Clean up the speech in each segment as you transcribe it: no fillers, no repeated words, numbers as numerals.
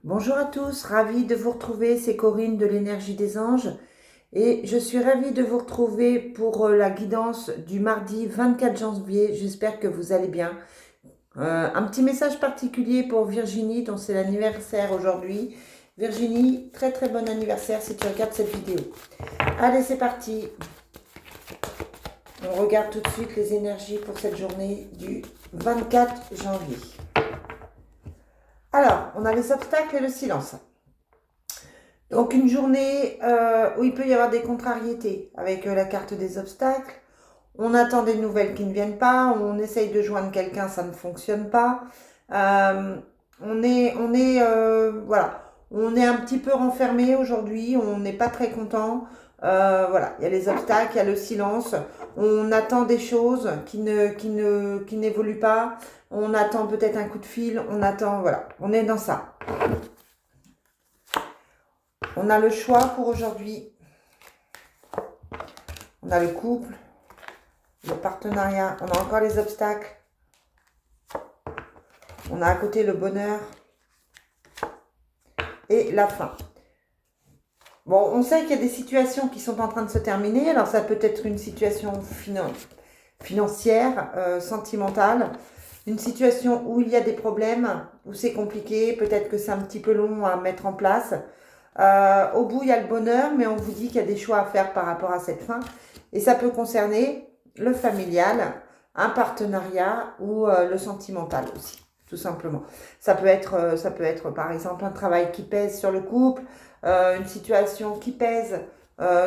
Bonjour à tous, ravie de vous retrouver, c'est Corinne de l'énergie des anges et je suis ravie de vous retrouver pour la guidance du mardi 24 janvier, j'espère que vous allez bien. Un petit message particulier pour Virginie dont c'est l'anniversaire aujourd'hui. Virginie, très très bon anniversaire si tu regardes cette vidéo. Allez, c'est parti. On regarde tout de suite les énergies pour cette journée du 24 janvier. Alors, on a les obstacles et le silence. Donc une journée où il peut y avoir des contrariétés avec la carte des obstacles. On attend des nouvelles qui ne viennent pas, on essaye de joindre quelqu'un, ça ne fonctionne pas. Euh, voilà, on est un petit peu renfermé aujourd'hui, on n'est pas très content. Voilà, il y a les obstacles, il y a le silence. On attend des choses qui n'évoluent pas. On attend peut-être un coup de fil, on attend, voilà, on est dans ça. On a le choix pour aujourd'hui. On a le couple, le partenariat, on a encore les obstacles. On a à côté le bonheur et la fin. Bon, on sait qu'il y a des situations qui sont en train de se terminer. Alors ça peut être une situation financière, sentimentale, une situation où il y a des problèmes, où c'est compliqué, peut-être que c'est un petit peu long à mettre en place. Au bout, il y a le bonheur, mais on vous dit qu'il y a des choix à faire par rapport à cette fin. Et ça peut concerner le familial, un partenariat ou le sentimental aussi, tout simplement. Ça peut être par exemple un travail qui pèse sur le couple, une situation qui pèse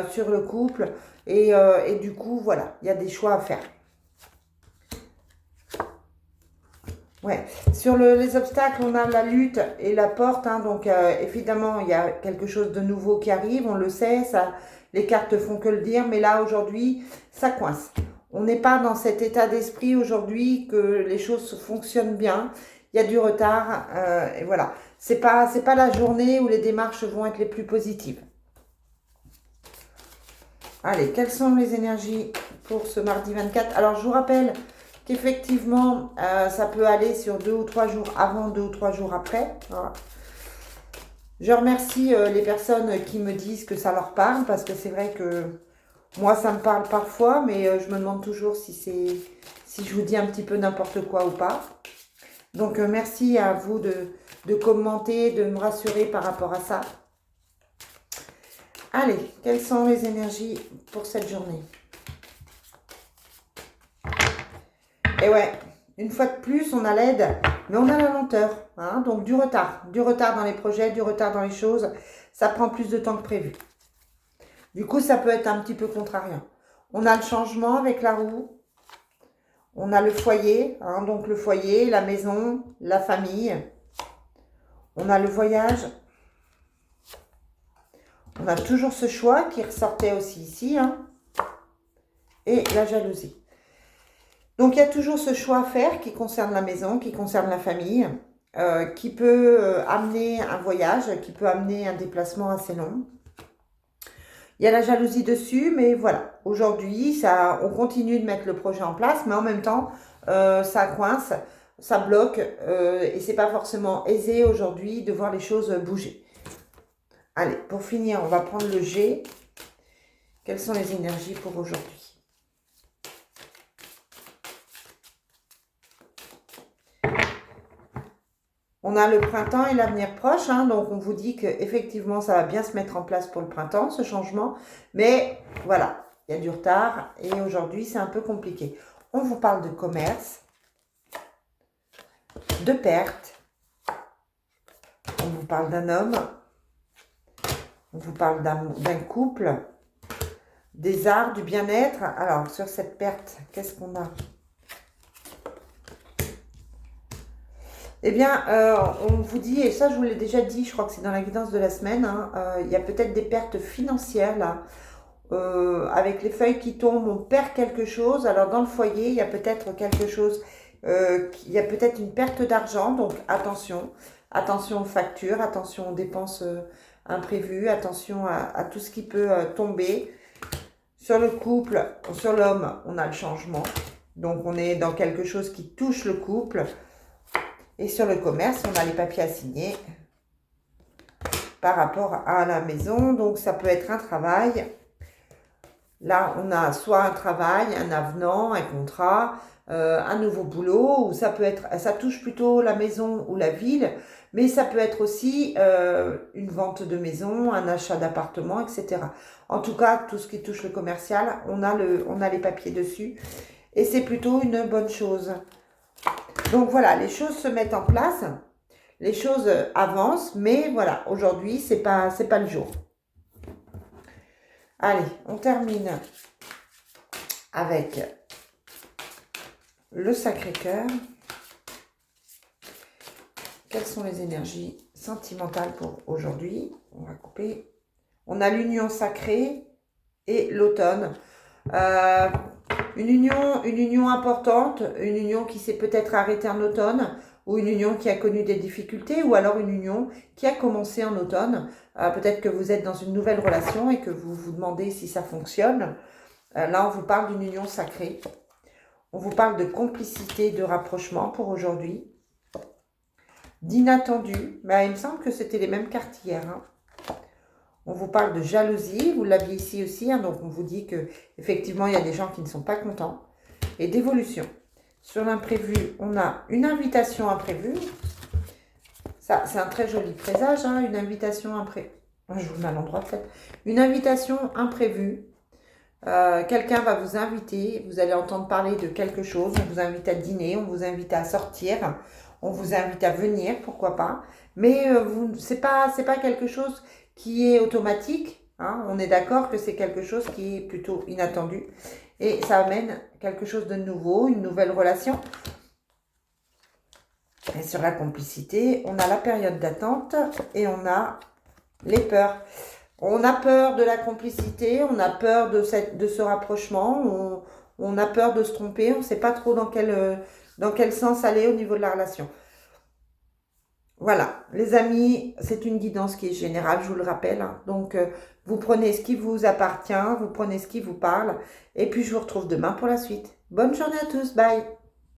sur le couple. Et du coup, voilà, il y a des choix à faire. Ouais. Sur les obstacles, on a la lutte et la porte. Hein, donc, évidemment, il y a quelque chose de nouveau qui arrive. On le sait, ça, les cartes font que le dire. Mais là, aujourd'hui, ça coince. On n'est pas dans cet état d'esprit aujourd'hui que les choses fonctionnent bien. Il y a du retard. Et voilà. C'est pas la journée où les démarches vont être les plus positives. Allez, quelles sont les énergies pour ce mardi 24? Alors, je vous rappelle qu'effectivement, ça peut aller sur 2 ou 3 jours avant, 2 ou 3 jours après. Voilà. Je remercie les personnes qui me disent que ça leur parle, parce que c'est vrai que moi, ça me parle parfois, mais je me demande toujours si je vous dis un petit peu n'importe quoi ou pas. Donc, merci à vous de commenter, de me rassurer par rapport à ça. Allez, quelles sont les énergies pour cette journée? Et ouais, une fois de plus, on a l'aide, mais on a la lenteur. Hein, donc du retard dans les projets, du retard dans les choses. Ça prend plus de temps que prévu. Du coup, ça peut être un petit peu contrariant. On a le changement avec la roue. On a le foyer, hein, donc le foyer, la maison, la famille. On a le voyage. On a toujours ce choix qui ressortait aussi ici. Hein, et la jalousie. Donc, il y a toujours ce choix à faire qui concerne la maison, qui concerne la famille, qui peut amener un voyage, qui peut amener un déplacement assez long. Il y a la jalousie dessus, mais voilà. Aujourd'hui, on continue de mettre le projet en place, mais en même temps, ça coince, ça bloque, et c'est pas forcément aisé aujourd'hui de voir les choses bouger. Allez, pour finir, on va prendre le G. Quelles sont les énergies pour aujourd'hui? On a le printemps et l'avenir proche, hein, donc on vous dit qu'effectivement, ça va bien se mettre en place pour le printemps, ce changement. Mais voilà, il y a du retard et aujourd'hui, c'est un peu compliqué. On vous parle de commerce, de perte, on vous parle d'un homme, on vous parle d'un couple, des arts, du bien-être. Alors, sur cette perte, qu'est-ce qu'on a? Eh bien, on vous dit, et ça je vous l'ai déjà dit, je crois que c'est dans la guidance de la semaine, hein, il y a peut-être des pertes financières là. Avec les feuilles qui tombent, on perd quelque chose. Alors dans le foyer, il y a peut-être quelque chose, il y a peut-être une perte d'argent, donc attention. Attention aux factures, attention aux dépenses imprévues, attention à tout ce qui peut tomber. Sur le couple, sur l'homme, on a le changement. Donc on est dans quelque chose qui touche le couple. Et sur le commerce, on a les papiers à signer. par rapport à la maison. Donc, ça peut être un travail. Là, on a soit un travail, un avenant, un contrat, un nouveau boulot, ou ça peut être, ça touche plutôt la maison ou la ville, mais ça peut être aussi une vente de maison, un achat d'appartement, etc. En tout cas, tout ce qui touche le commercial, on a les papiers dessus, et c'est plutôt une bonne chose. Donc voilà, les choses se mettent en place, les choses avancent, mais voilà, aujourd'hui, c'est pas le jour. Allez, on termine avec le Sacré-Cœur. Quelles sont les énergies sentimentales pour aujourd'hui? On va couper. On a l'union sacrée et l'automne. Une union importante, une union qui s'est peut-être arrêtée en automne, ou une union qui a connu des difficultés, ou alors une union qui a commencé en automne. Peut-être que vous êtes dans une nouvelle relation et que vous vous demandez si ça fonctionne. Là, on vous parle d'une union sacrée. On vous parle de complicité, de rapprochement pour aujourd'hui. D'inattendu. Mais il me semble que c'était les mêmes cartes hier. Hein. On vous parle de jalousie. Vous l'aviez ici aussi. Hein, donc, on vous dit que effectivement, il y a des gens qui ne sont pas contents. Et d'évolution. Sur l'imprévu, on a une invitation imprévue. Ça, c'est un très joli présage. Hein, une invitation imprévue. Je vous le mets à l'endroit peut-être. Une invitation imprévue. Quelqu'un va vous inviter, vous allez entendre parler de quelque chose, on vous invite à dîner, on vous invite à sortir, on vous invite à venir, pourquoi pas, mais c'est pas quelque chose qui est automatique, hein, on est d'accord que c'est quelque chose qui est plutôt inattendu, et ça amène quelque chose de nouveau, une nouvelle relation. Et sur la complicité, on a la période d'attente, et on a les peurs. On a peur de la complicité, on a peur de ce rapprochement, on a peur de se tromper, on ne sait pas trop dans quel sens aller au niveau de la relation. Voilà, les amis, c'est une guidance qui est générale, je vous le rappelle. Hein. Donc, vous prenez ce qui vous appartient, vous prenez ce qui vous parle, et puis je vous retrouve demain pour la suite. Bonne journée à tous, bye!